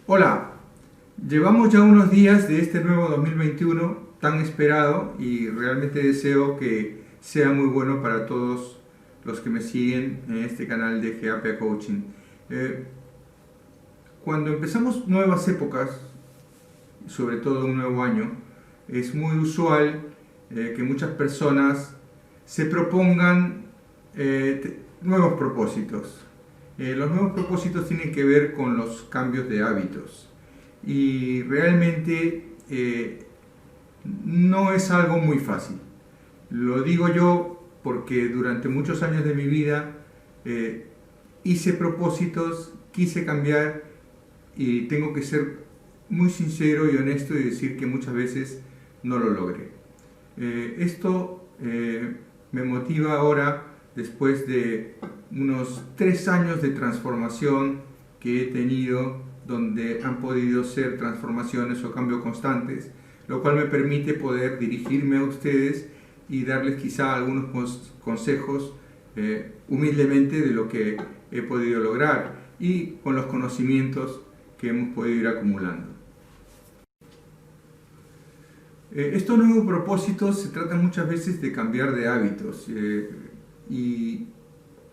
Hola, llevamos ya unos días de este nuevo 2021 tan esperado y realmente deseo que sea muy bueno para todos los que me siguen en este canal de GAPA Coaching. Eh, Cuando empezamos nuevas épocas, sobre todo un nuevo año, es muy usual que muchas personas se propongan nuevos propósitos. Los nuevos propósitos tienen que ver con los cambios de hábitos y realmente no es algo muy fácil. Lo digo yo porque durante muchos años de mi vida eh, hice propósitos, quise cambiar y tengo que ser muy sincero y honesto y decir que muchas veces no lo logré. Esto me motiva ahora, después de unos 3 años de transformación que he tenido, donde han podido ser transformaciones o cambios constantes, lo cual me permite poder dirigirme a ustedes y darles quizá algunos consejos humildemente de lo que he podido lograr y con los conocimientos que hemos podido ir acumulando. Estos nuevos propósitos se tratan muchas veces de cambiar de hábitos y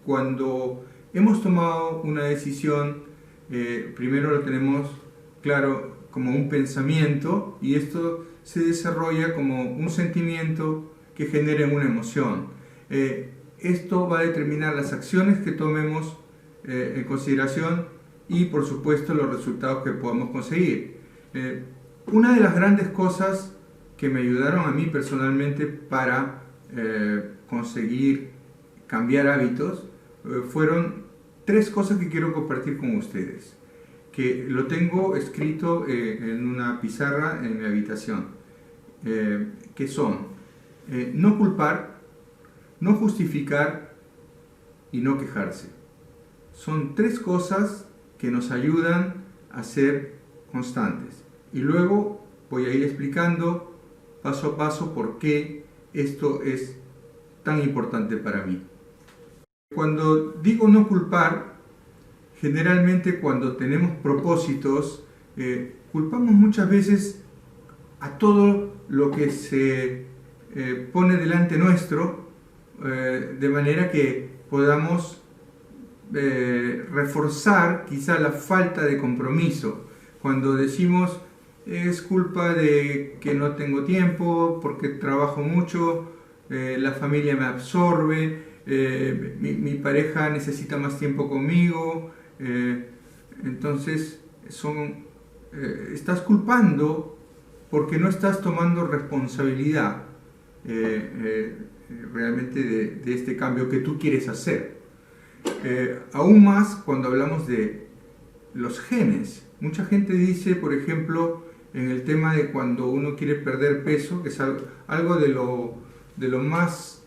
cuando hemos tomado una decisión, primero lo tenemos claro como un pensamiento y esto se desarrolla como un sentimiento que genera una emoción. Esto va a determinar las acciones que tomemos en consideración y por supuesto los resultados que podamos conseguir. Una de las grandes cosas que me ayudaron a mí personalmente para conseguir cambiar hábitos fueron 3 cosas que quiero compartir con ustedes, que lo tengo escrito en una pizarra en mi habitación, que son no culpar, no justificar y no quejarse. Son 3 cosas que nos ayudan a ser constantes. Y luego voy a ir explicando paso a paso por qué esto es tan importante para mí. Cuando digo no culpar, generalmente cuando tenemos propósitos, culpamos muchas veces a todo lo que se pone delante nuestro, de manera que podamos reforzar quizá la falta de compromiso. Cuando decimos es culpa de que no tengo tiempo, porque trabajo mucho, la familia me absorbe, mi pareja necesita más tiempo conmigo, entonces estás culpando porque no estás tomando responsabilidad realmente de este cambio que tú quieres hacer. Aún más cuando hablamos de los genes. Mucha gente dice, por ejemplo, en el tema de cuando uno quiere perder peso, que es algo de lo más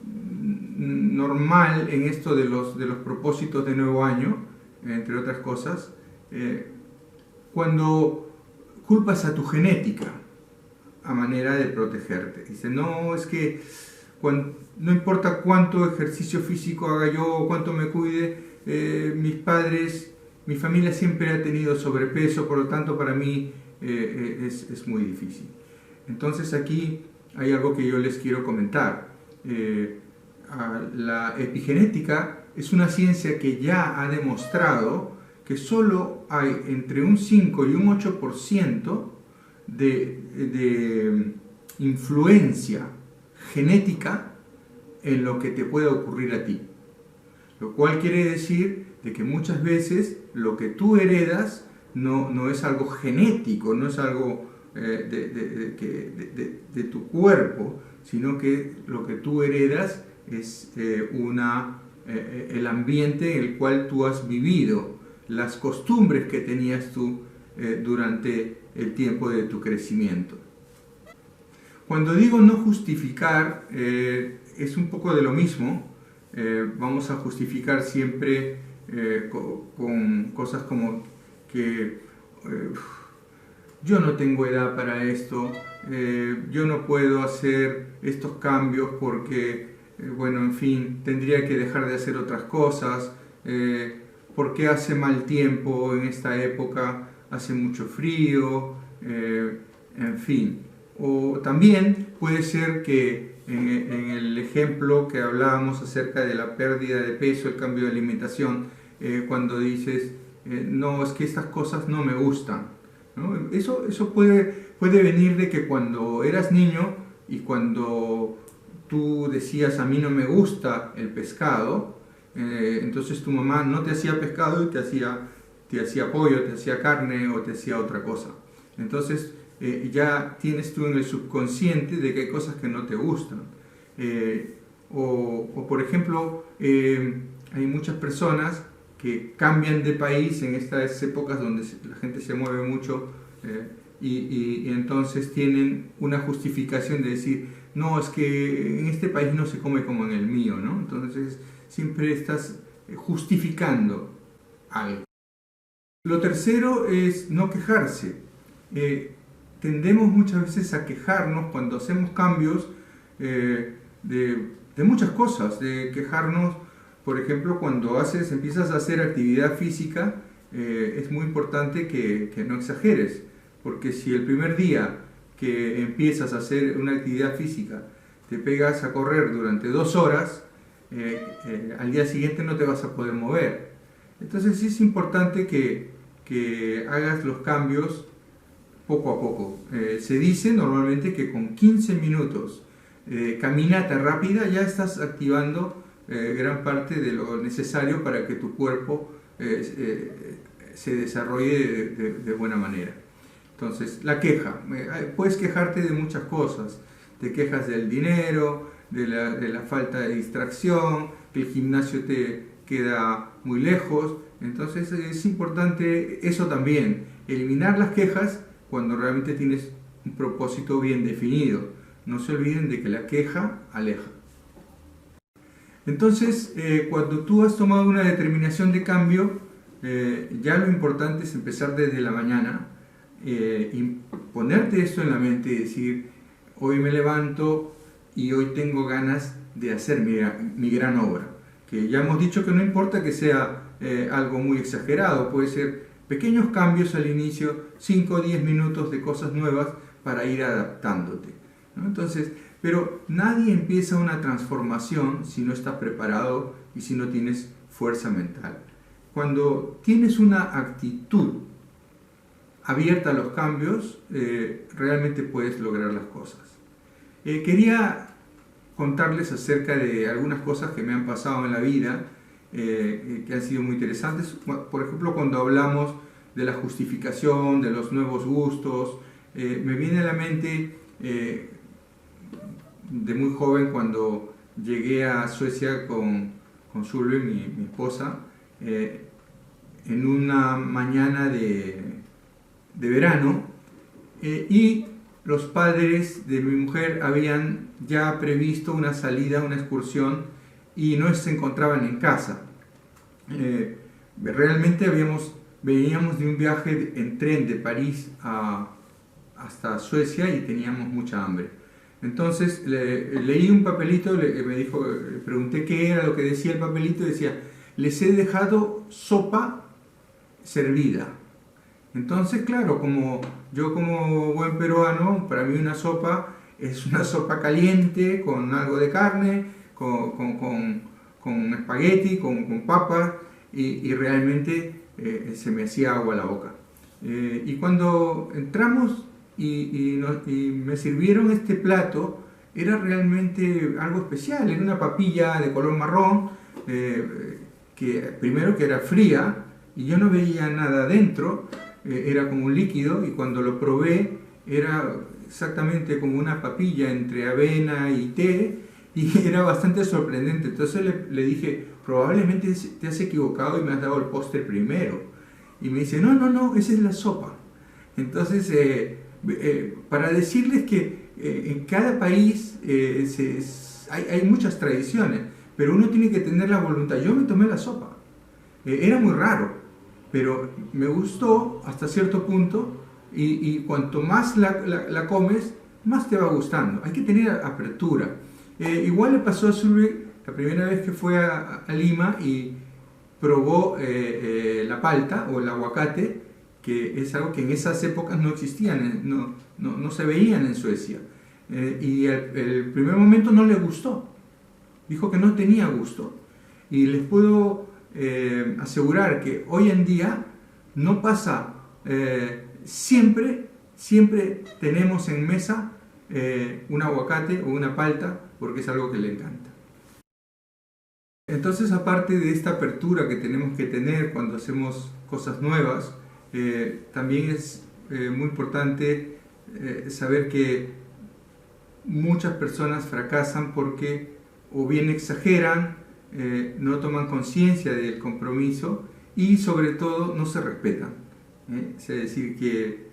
normal en esto de los propósitos de nuevo año, entre otras cosas, cuando culpas a tu genética a manera de protegerte. Dice, no, es que no importa cuánto ejercicio físico haga yo o cuánto me cuide, mis padres, mi familia siempre ha tenido sobrepeso, por lo tanto para mí es muy difícil. Entonces aquí hay algo que yo les quiero comentar. La epigenética es una ciencia que ya ha demostrado que solo hay entre un 5 y un 8% de influencia genética en lo que te pueda ocurrir a ti. Lo cual quiere decir de que muchas veces lo que tú heredas no es algo genético, no es algo de tu cuerpo, sino que lo que tú heredas es el ambiente en el cual tú has vivido, las costumbres que tenías tú durante el tiempo de tu crecimiento. Cuando digo no justificar, es un poco de lo mismo. Vamos a justificar siempre con cosas como que yo no tengo edad para esto, yo no puedo hacer estos cambios porque, bueno, en fin, tendría que dejar de hacer otras cosas, porque hace mal tiempo en esta época, hace mucho frío, en fin. O también puede ser que en el ejemplo que hablábamos acerca de la pérdida de peso, el cambio de alimentación, cuando dices, no, es que estas cosas no me gustan, ¿no? Eso puede venir de que cuando eras niño y cuando tú decías, a mí no me gusta el pescado, entonces tu mamá no te hacía pescado y te hacía pollo, te hacía carne o te hacía otra cosa. Entonces ya tienes tú en el subconsciente de que hay cosas que no te gustan. O por ejemplo, hay muchas personas que cambian de país en estas épocas donde la gente se mueve mucho, y entonces tienen una justificación de decir, no, es que en este país no se come como en el mío, ¿no? Entonces siempre estás justificando algo. Lo tercero es no quejarse. Tendemos muchas veces a quejarnos cuando hacemos cambios de muchas cosas, de quejarnos, por ejemplo, cuando empiezas a hacer actividad física, es muy importante que no exageres, porque si el primer día que empiezas a hacer una actividad física te pegas a correr durante 2 horas, al día siguiente no te vas a poder mover. Entonces sí es importante que hagas los cambios poco a poco. Se dice normalmente que con 15 minutos de caminata rápida ya estás activando gran parte de lo necesario para que tu cuerpo se desarrolle de buena manera. Entonces, la queja. Puedes quejarte de muchas cosas. Te quejas del dinero, de la falta de distracción, que el gimnasio te queda muy lejos. Entonces es importante eso también, eliminar las quejas cuando realmente tienes un propósito bien definido. No se olviden de que la queja aleja. Entonces, cuando tú has tomado una determinación de cambio, ya lo importante es empezar desde la mañana y ponerte esto en la mente y decir, hoy me levanto y hoy tengo ganas de hacer mi gran obra. Que ya hemos dicho que no importa que sea algo muy exagerado, puede ser pequeños cambios al inicio, 5 o 10 minutos de cosas nuevas para ir adaptándote, ¿no? Entonces, pero nadie empieza una transformación si no está preparado y si no tienes fuerza mental. Cuando tienes una actitud abierta a los cambios, realmente puedes lograr las cosas. Quería contarles acerca de algunas cosas que me han pasado en la vida, que han sido muy interesantes. Por ejemplo, cuando hablamos de la justificación, de los nuevos gustos, me viene a la mente de muy joven cuando llegué a Suecia con Zulve, mi esposa, en una mañana de verano, y los padres de mi mujer habían ya previsto una salida, una excursión, y no se encontraban en casa. Realmente veníamos de un viaje en tren de París hasta Suecia y teníamos mucha hambre. Entonces leí un papelito, le pregunté qué era lo que decía el papelito, y decía, les he dejado sopa servida. Entonces, claro, yo como buen peruano, para mí una sopa es una sopa caliente con algo de carne, con espagueti, con papas, y realmente se me hacía agua la boca. Y cuando entramos y me sirvieron este plato, era realmente algo especial. Era una papilla de color marrón, primero que era fría, y yo no veía nada adentro, era como un líquido, y cuando lo probé era exactamente como una papilla entre avena y té, y era bastante sorprendente. Entonces le dije, probablemente te has equivocado y me has dado el postre primero. Y me dice, no, esa es la sopa. Entonces, para decirles que en cada país hay muchas tradiciones, pero uno tiene que tener la voluntad. Yo me tomé la sopa, era muy raro, pero me gustó hasta cierto punto, y cuanto más la comes, más te va gustando. Hay que tener apertura. Igual le pasó a Zulve la primera vez que fue a Lima y probó la palta o el aguacate, que es algo que en esas épocas no existían, no se veían en Suecia. Y el primer momento no le gustó, dijo que no tenía gusto. Y les puedo asegurar que hoy en día no pasa, siempre tenemos en mesa un aguacate o una palta porque es algo que le encanta. Entonces, aparte de esta apertura que tenemos que tener cuando hacemos cosas nuevas, también es muy importante saber que muchas personas fracasan porque o bien exageran, no toman conciencia del compromiso y sobre todo no se respetan. Es decir, que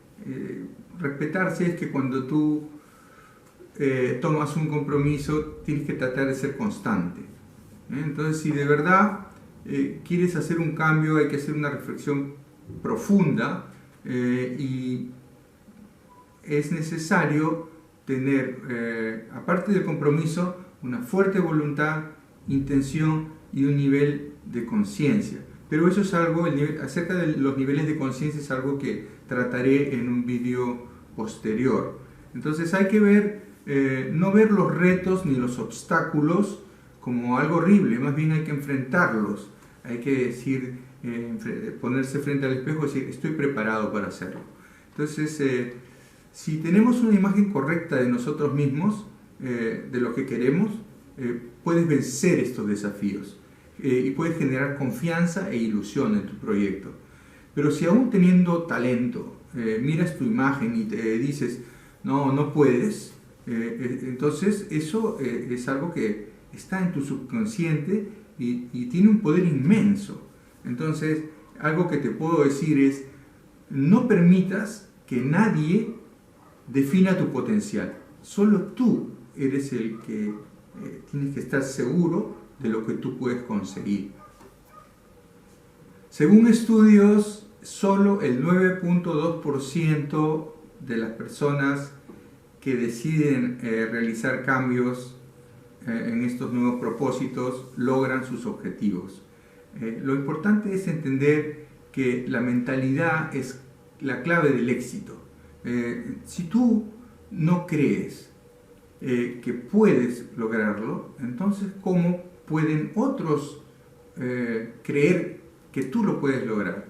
respetarse es que cuando tú tomas un compromiso tienes que tratar de ser constante. Entonces, si de verdad quieres hacer un cambio, hay que hacer una reflexión profunda y es necesario tener, aparte del compromiso, una fuerte voluntad, intención y un nivel de conciencia. Pero eso es algo, acerca de los niveles de conciencia es algo que trataré en un vídeo posterior. Entonces hay que ver, no ver los retos ni los obstáculos como algo horrible, más bien hay que enfrentarlos, hay que decir, ponerse frente al espejo y decir, estoy preparado para hacerlo. Entonces, si tenemos una imagen correcta de nosotros mismos, de lo que queremos, puedes vencer estos desafíos y puedes generar confianza e ilusión en tu proyecto. Pero si aún teniendo talento, miras tu imagen y te dices, no puedes, entonces eso es algo que está en tu subconsciente y tiene un poder inmenso. Entonces, algo que te puedo decir es, no permitas que nadie defina tu potencial. Solo tú eres el que tienes que estar seguro de lo que tú puedes conseguir. Según estudios, solo el 9.2% de las personas que deciden realizar cambios en estos nuevos propósitos logran sus objetivos. Lo importante es entender que la mentalidad es la clave del éxito. Si tú no crees que puedes lograrlo, entonces ¿cómo pueden otros creer que tú lo puedes lograr?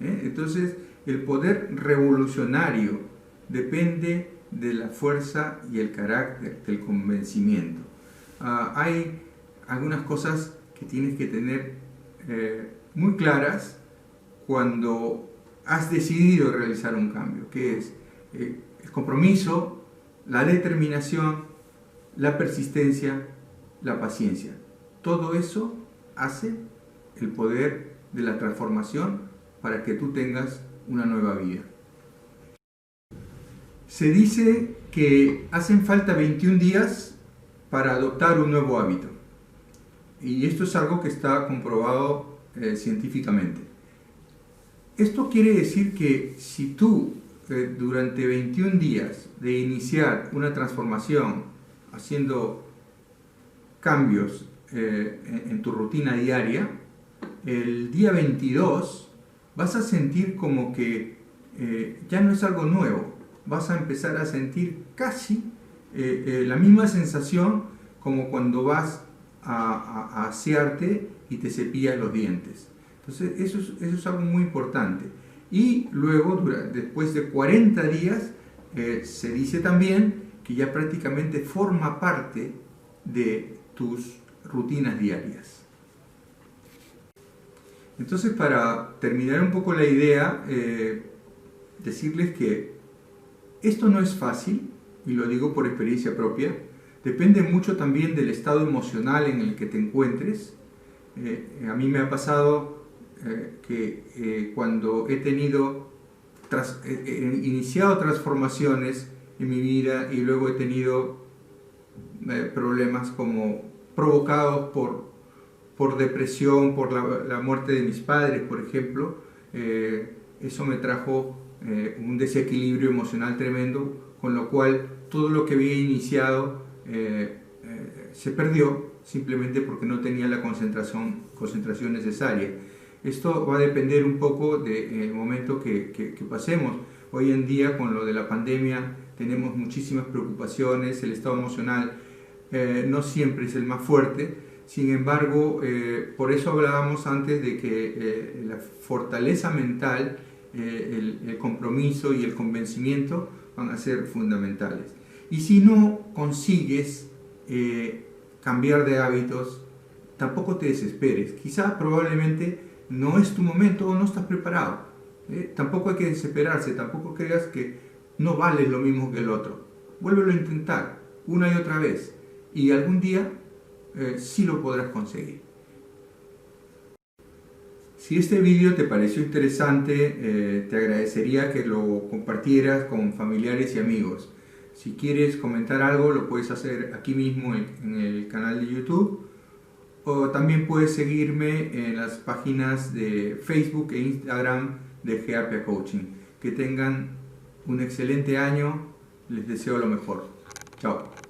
Entonces el poder revolucionario depende de la fuerza y el carácter, del convencimiento. Hay algunas cosas que tienes que tener muy claras cuando has decidido realizar un cambio, que es el compromiso, la determinación, la persistencia, la paciencia. Todo eso hace el poder de la transformación para que tú tengas una nueva vida. Se dice que hacen falta 21 días para adoptar un nuevo hábito. Y esto es algo que está comprobado científicamente. Esto quiere decir que si tú durante 21 días de iniciar una transformación, haciendo cambios en tu rutina diaria, el día 22 vas a sentir como que ya no es algo nuevo, vas a empezar a sentir casi la misma sensación como cuando vas a asearte y te cepillas los dientes. Entonces eso es algo muy importante. Y luego, después de 40 días, se dice también que ya prácticamente forma parte de tus rutinas diarias. Entonces, para terminar un poco la idea, decirles que esto no es fácil, y lo digo por experiencia propia, depende mucho también del estado emocional en el que te encuentres. A mí me ha pasado que cuando he iniciado transformaciones en mi vida y luego he tenido problemas como provocados por depresión, por la muerte de mis padres, por ejemplo, eso me trajo un desequilibrio emocional tremendo, con lo cual todo lo que había iniciado se perdió simplemente porque no tenía la concentración necesaria. Esto va a depender un poco del momento que pasemos. Hoy en día, con lo de la pandemia, tenemos muchísimas preocupaciones, el estado emocional no siempre es el más fuerte. Sin embargo, por eso hablábamos antes de que la fortaleza mental, el compromiso y el convencimiento van a ser fundamentales. Y si no consigues cambiar de hábitos, tampoco te desesperes. Quizás probablemente no es tu momento o no estás preparado. Tampoco hay que desesperarse, tampoco creas que no vales lo mismo que el otro. Vuélvelo a intentar una y otra vez y algún día sí lo podrás conseguir. Si este vídeo te pareció interesante, te agradecería que lo compartieras con familiares y amigos. Si quieres comentar algo, lo puedes hacer aquí mismo en el canal de YouTube, o también puedes seguirme en las páginas de Facebook e Instagram de GAPIA Coaching. Que tengan un excelente año, les deseo lo mejor. Chao.